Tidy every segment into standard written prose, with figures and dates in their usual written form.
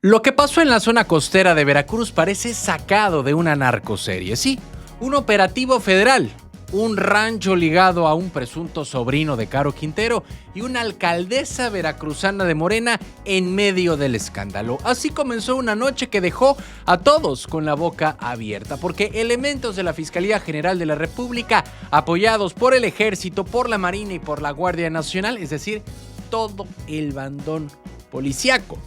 Lo que pasó en la zona costera de Veracruz parece sacado de una narcoserie. Sí, un operativo federal, un rancho ligado a un presunto sobrino de Caro Quintero y una alcaldesa veracruzana de Morena en medio del escándalo. Así comenzó una noche que dejó a todos con la boca abierta, porque elementos de la Fiscalía General de la República, apoyados por el Ejército, por la Marina y por la Guardia Nacional, es decir, todo el bandón policíaco,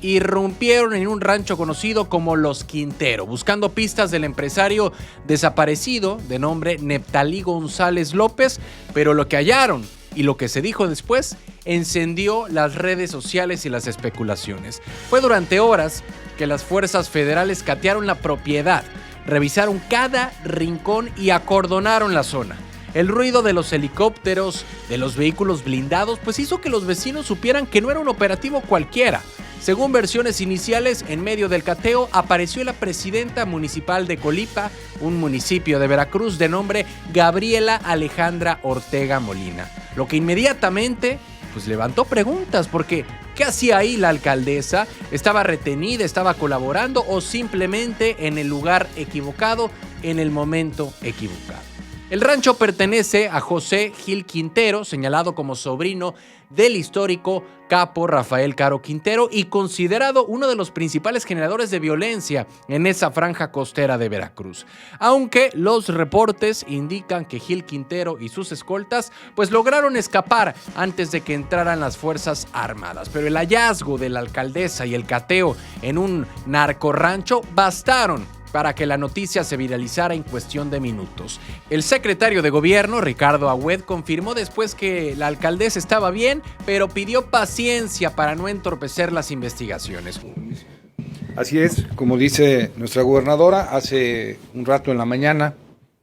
irrumpieron en un rancho conocido como Los Quintero, buscando pistas del empresario desaparecido de nombre Neptalí González López, pero lo que hallaron y lo que se dijo después encendió las redes sociales y las especulaciones. Fue durante horas que las fuerzas federales catearon la propiedad, revisaron cada rincón y acordonaron la zona. El ruido de los helicópteros, de los vehículos blindados, pues hizo que los vecinos supieran que no era un operativo cualquiera. Según versiones iniciales, en medio del cateo apareció la presidenta municipal de Colipa, un municipio de Veracruz de nombre Gabriela Alejandra Ortega Molina, lo que inmediatamente pues levantó preguntas, porque ¿qué hacía ahí la alcaldesa? ¿Estaba retenida, estaba colaborando o simplemente en el lugar equivocado, en el momento equivocado? El rancho pertenece a José Gil Quintero, señalado como sobrino del histórico capo Rafael Caro Quintero y considerado uno de los principales generadores de violencia en esa franja costera de Veracruz. Aunque los reportes indican que Gil Quintero y sus escoltas pues lograron escapar antes de que entraran las fuerzas armadas. Pero el hallazgo de la alcaldesa y el cateo en un narcorrancho bastaron para que la noticia se viralizara en cuestión de minutos. El secretario de Gobierno, Ricardo Agüed, confirmó después que la alcaldesa estaba bien, pero pidió paciencia para no entorpecer las investigaciones. Así es, como dice nuestra gobernadora, hace un rato en la mañana,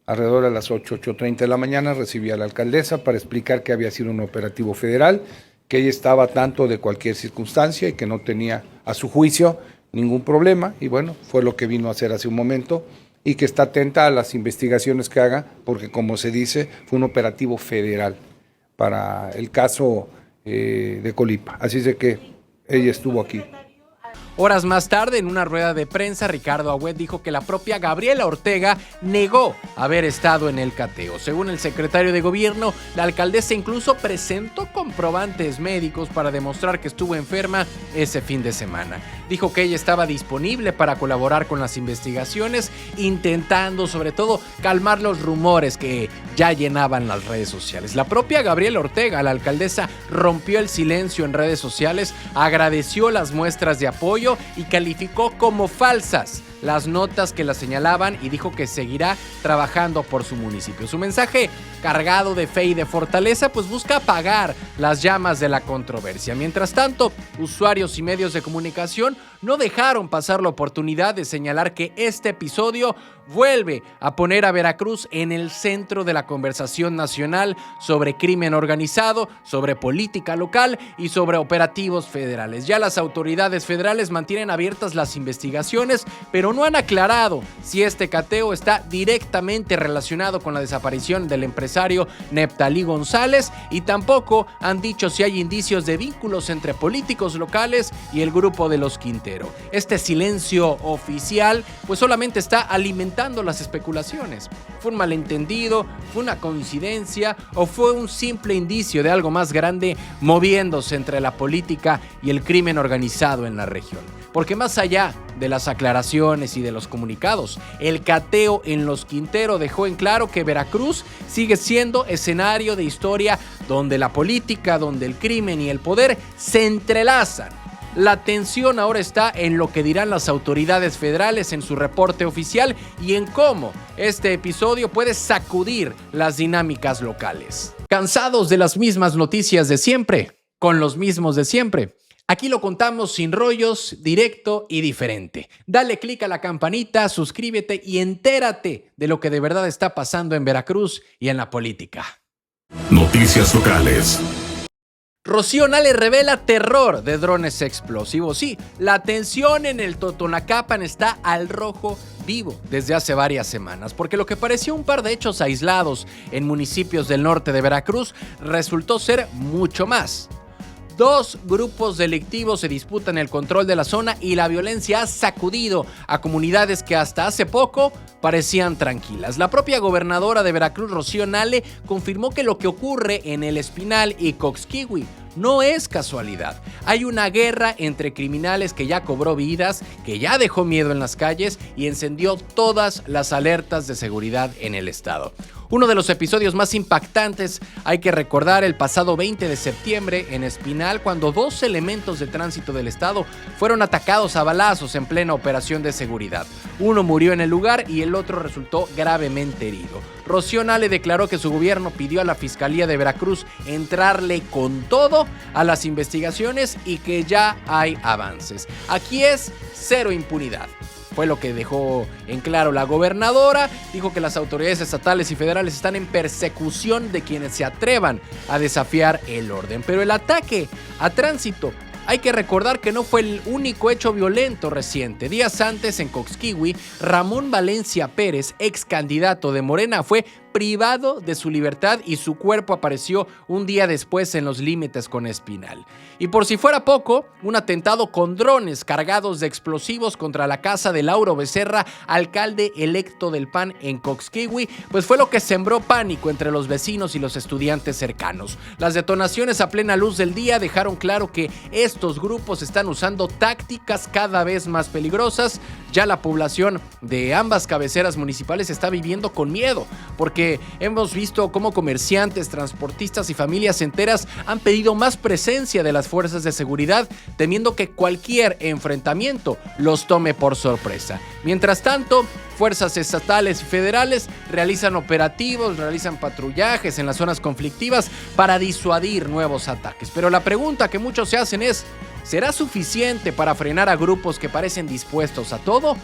alrededor de las 8:30 de la mañana, recibí a la alcaldesa para explicar que había sido un operativo federal, que ella estaba al tanto de cualquier circunstancia y que no tenía, a su juicio, ningún problema, y bueno, fue lo que vino a hacer hace un momento, y que está atenta a las investigaciones que haga, porque como se dice, fue un operativo federal para el caso de Colipa, así es de que ella estuvo aquí. Horas más tarde, en una rueda de prensa, Ricardo Agüed dijo que la propia Gabriela Ortega negó haber estado en el cateo. Según el secretario de Gobierno, la alcaldesa incluso presentó comprobantes médicos para demostrar que estuvo enferma ese fin de semana. Dijo que ella estaba disponible para colaborar con las investigaciones, intentando sobre todo calmar los rumores que ya llenaban las redes sociales. La propia Gabriela Ortega, la alcaldesa, rompió el silencio en redes sociales, agradeció las muestras de apoyo y calificó como falsas las notas que la señalaban y dijo que seguirá trabajando por su municipio. Su mensaje, cargado de fe y de fortaleza, pues busca apagar las llamas de la controversia. Mientras tanto, usuarios y medios de comunicación no dejaron pasar la oportunidad de señalar que este episodio vuelve a poner a Veracruz en el centro de la conversación nacional sobre crimen organizado, sobre política local y sobre operativos federales. Ya las autoridades federales mantienen abiertas las investigaciones, pero no han aclarado si este cateo está directamente relacionado con la desaparición del empresario Neptalí González, y tampoco han dicho si hay indicios de vínculos entre políticos locales y el grupo de Los Quintero. Este silencio oficial pues solamente está alimentando las especulaciones. ¿Fue un malentendido? ¿Fue una coincidencia? ¿O fue un simple indicio de algo más grande moviéndose entre la política y el crimen organizado en la región? Porque más allá de las aclaraciones y de los comunicados, el cateo en Los Quintero dejó en claro que Veracruz sigue siendo escenario de historia donde la política, donde el crimen y el poder se entrelazan. La atención ahora está en lo que dirán las autoridades federales en su reporte oficial y en cómo este episodio puede sacudir las dinámicas locales. ¿Cansados de las mismas noticias de siempre? ¿Con los mismos de siempre? Aquí lo contamos sin rollos, directo y diferente. Dale click a la campanita, suscríbete y entérate de lo que de verdad está pasando en Veracruz y en la política. Noticias locales. Rocío Nale revela terror de drones explosivos. Sí, la tensión en el Totonacapan está al rojo vivo desde hace varias semanas, porque lo que parecía un par de hechos aislados en municipios del norte de Veracruz resultó ser mucho más. Dos grupos delictivos se disputan el control de la zona y la violencia ha sacudido a comunidades que hasta hace poco parecían tranquilas. La propia gobernadora de Veracruz, Rocío Nale, confirmó que lo que ocurre en El Espinal y Cosquihui no es casualidad. Hay una guerra entre criminales que ya cobró vidas, que ya dejó miedo en las calles y encendió todas las alertas de seguridad en el estado. Uno de los episodios más impactantes hay que recordar el pasado 20 de septiembre en Espinal, cuando dos elementos de tránsito del estado fueron atacados a balazos en plena operación de seguridad. Uno murió en el lugar y el otro resultó gravemente herido. Rocío Nale declaró que su gobierno pidió a la Fiscalía de Veracruz entrarle con todo a las investigaciones y que ya hay avances. Aquí es cero impunidad. Fue lo que dejó en claro la gobernadora. Dijo que las autoridades estatales y federales están en persecución de quienes se atrevan a desafiar el orden. Pero el ataque a tránsito, hay que recordar que no fue el único hecho violento reciente. Días antes, en Cosquihui, Ramón Valencia Pérez, ex candidato de Morena, fue privado de su libertad y su cuerpo apareció un día después en los límites con Espinal. Y por si fuera poco, un atentado con drones cargados de explosivos contra la casa de Lauro Becerra, alcalde electo del PAN en Cosquihui, pues fue lo que sembró pánico entre los vecinos y los estudiantes cercanos. Las detonaciones a plena luz del día dejaron claro que estos grupos están usando tácticas cada vez más peligrosas. Ya la población de ambas cabeceras municipales está viviendo con miedo, porque hemos visto cómo comerciantes, transportistas y familias enteras han pedido más presencia de las fuerzas de seguridad, temiendo que cualquier enfrentamiento los tome por sorpresa. Mientras tanto, fuerzas estatales y federales realizan operativos, realizan patrullajes en las zonas conflictivas para disuadir nuevos ataques. Pero la pregunta que muchos se hacen es, ¿será suficiente para frenar a grupos que parecen dispuestos a todo?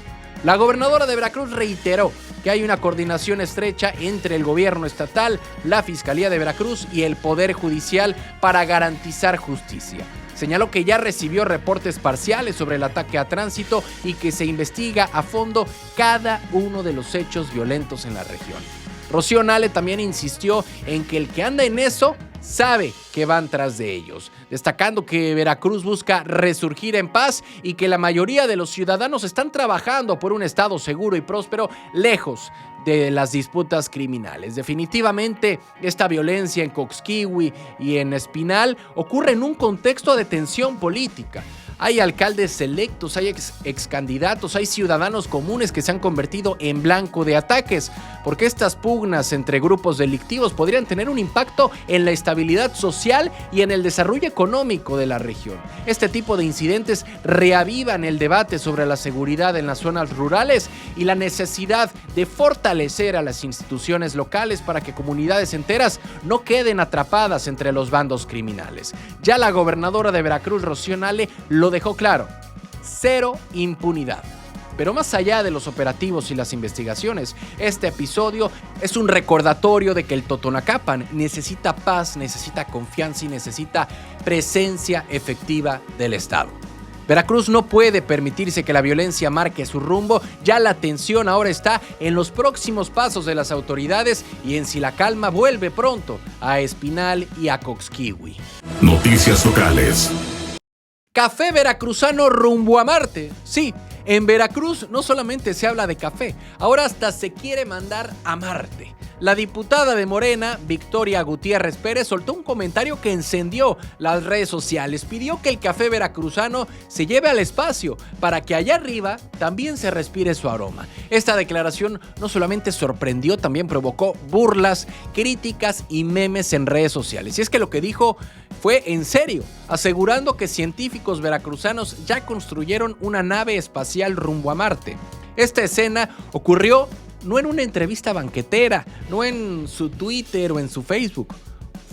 La gobernadora de Veracruz reiteró que hay una coordinación estrecha entre el gobierno estatal, la Fiscalía de Veracruz y el Poder Judicial para garantizar justicia. Señaló que ya recibió reportes parciales sobre el ataque a tránsito y que se investiga a fondo cada uno de los hechos violentos en la región. Rocío Nale también insistió en que el que anda en eso sabe que van tras de ellos, destacando que Veracruz busca resurgir en paz y que la mayoría de los ciudadanos están trabajando por un estado seguro y próspero, lejos de las disputas criminales. Definitivamente, esta violencia en Cosquihui y en Espinal ocurre en un contexto de tensión política. Hay alcaldes electos, hay ex candidatos, hay ciudadanos comunes que se han convertido en blanco de ataques, porque estas pugnas entre grupos delictivos podrían tener un impacto en la estabilidad social y en el desarrollo económico de la región. Este tipo de incidentes reavivan el debate sobre la seguridad en las zonas rurales y la necesidad de fortalecer a las instituciones locales para que comunidades enteras no queden atrapadas entre los bandos criminales. Ya la gobernadora de Veracruz, Rocío Nale, lo dejó claro: cero impunidad. Pero más allá de los operativos y las investigaciones, este episodio es un recordatorio de que el Totonacapan necesita paz, necesita confianza y necesita presencia efectiva del Estado. Veracruz no puede permitirse que la violencia marque su rumbo. Ya la atención ahora está en los próximos pasos de las autoridades y en si la calma vuelve pronto a Espinal y a Cosquihui. Noticias locales. Café veracruzano rumbo a Marte. Sí, en Veracruz no solamente se habla de café, ahora hasta se quiere mandar a Marte. La diputada de Morena, Victoria Gutiérrez Pérez, soltó un comentario que encendió las redes sociales. Pidió que el café veracruzano se lleve al espacio para que allá arriba también se respire su aroma. Esta declaración no solamente sorprendió, también provocó burlas, críticas y memes en redes sociales. Y es que lo que dijo fue en serio, asegurando que científicos veracruzanos ya construyeron una nave espacial rumbo a Marte. Esta escena ocurrió no en una entrevista banquetera, no en su Twitter o en su Facebook.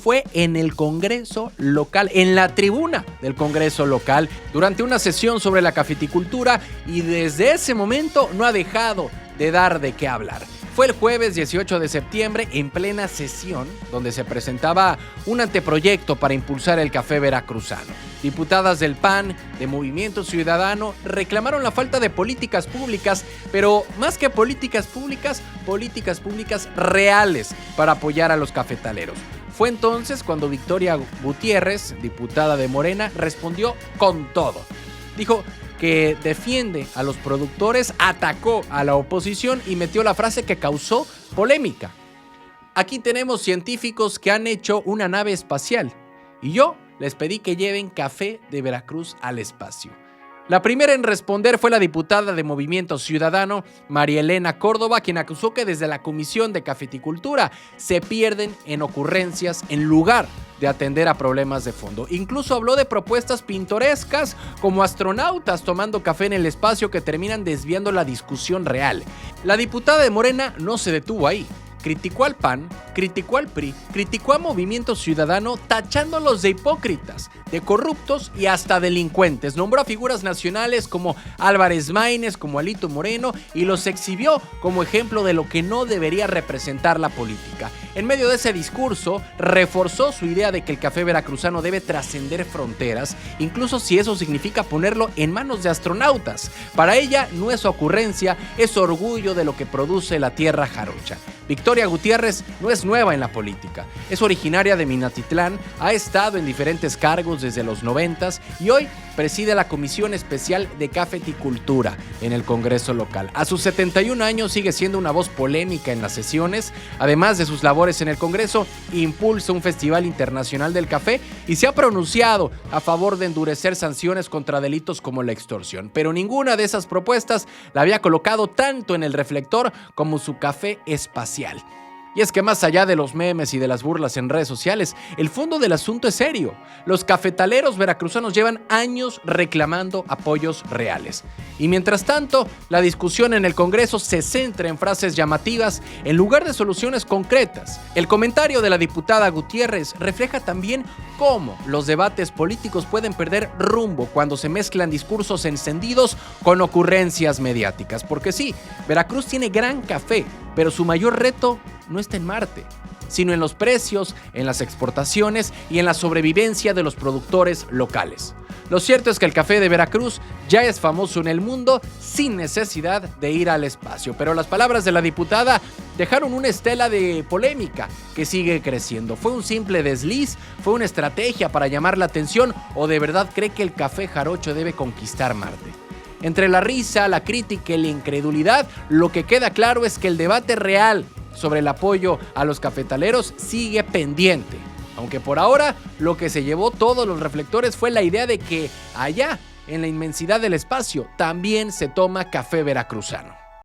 Fue en el Congreso local, en la tribuna del Congreso local, durante una sesión sobre la cafeticultura, y desde ese momento no ha dejado de dar de qué hablar. Fue el jueves 18 de septiembre, en plena sesión, donde se presentaba un anteproyecto para impulsar el café veracruzano. Diputadas del PAN, de Movimiento Ciudadano, reclamaron la falta de políticas públicas, pero más que políticas públicas reales para apoyar a los cafetaleros. Fue entonces cuando Victoria Gutiérrez, diputada de Morena, respondió con todo. Dijo que defiende a los productores, atacó a la oposición y metió la frase que causó polémica. Aquí tenemos científicos que han hecho una nave espacial y yo les pedí que lleven café de Veracruz al espacio. La primera en responder fue la diputada de Movimiento Ciudadano, María Elena Córdoba, quien acusó que desde la Comisión de Cafeticultura se pierden en ocurrencias en lugar de atender a problemas de fondo. Incluso habló de propuestas pintorescas como astronautas tomando café en el espacio que terminan desviando la discusión real. La diputada de Morena no se detuvo ahí. Criticó al PAN, criticó al PRI, criticó a Movimiento Ciudadano, tachándolos de hipócritas, de corruptos y hasta delincuentes. Nombró a figuras nacionales como Álvarez Maínez, como Alito Moreno y los exhibió como ejemplo de lo que no debería representar la política. En medio de ese discurso, reforzó su idea de que el café veracruzano debe trascender fronteras, incluso si eso significa ponerlo en manos de astronautas. Para ella no es ocurrencia, es orgullo de lo que produce la tierra jarocha. Victoria Gutiérrez no es nueva en la política, es originaria de Minatitlán, ha estado en diferentes cargos desde los 90s y hoy preside la Comisión Especial de Cafeticultura en el Congreso local. A sus 71 años sigue siendo una voz polémica en las sesiones, además de sus labores en el Congreso, impulsa un festival internacional del café y se ha pronunciado a favor de endurecer sanciones contra delitos como la extorsión. Pero ninguna de esas propuestas la había colocado tanto en el reflector como su café espacial. Y es que más allá de los memes y de las burlas en redes sociales, el fondo del asunto es serio. Los cafetaleros veracruzanos llevan años reclamando apoyos reales. Y mientras tanto, la discusión en el Congreso se centra en frases llamativas en lugar de soluciones concretas. El comentario de la diputada Gutiérrez refleja también cómo los debates políticos pueden perder rumbo cuando se mezclan discursos encendidos con ocurrencias mediáticas. Porque sí, Veracruz tiene gran café, pero su mayor reto no está en Marte, sino en los precios, en las exportaciones y en la sobrevivencia de los productores locales. Lo cierto es que el café de Veracruz ya es famoso en el mundo sin necesidad de ir al espacio, pero las palabras de la diputada dejaron una estela de polémica que sigue creciendo. ¿Fue un simple desliz? ¿Fue una estrategia para llamar la atención? ¿O de verdad cree que el café jarocho debe conquistar Marte? Entre la risa, la crítica y la incredulidad, lo que queda claro es que el debate real sobre el apoyo a los cafetaleros sigue pendiente. Aunque por ahora lo que se llevó todos los reflectores fue la idea de que allá, en la inmensidad del espacio, también se toma café veracruzano.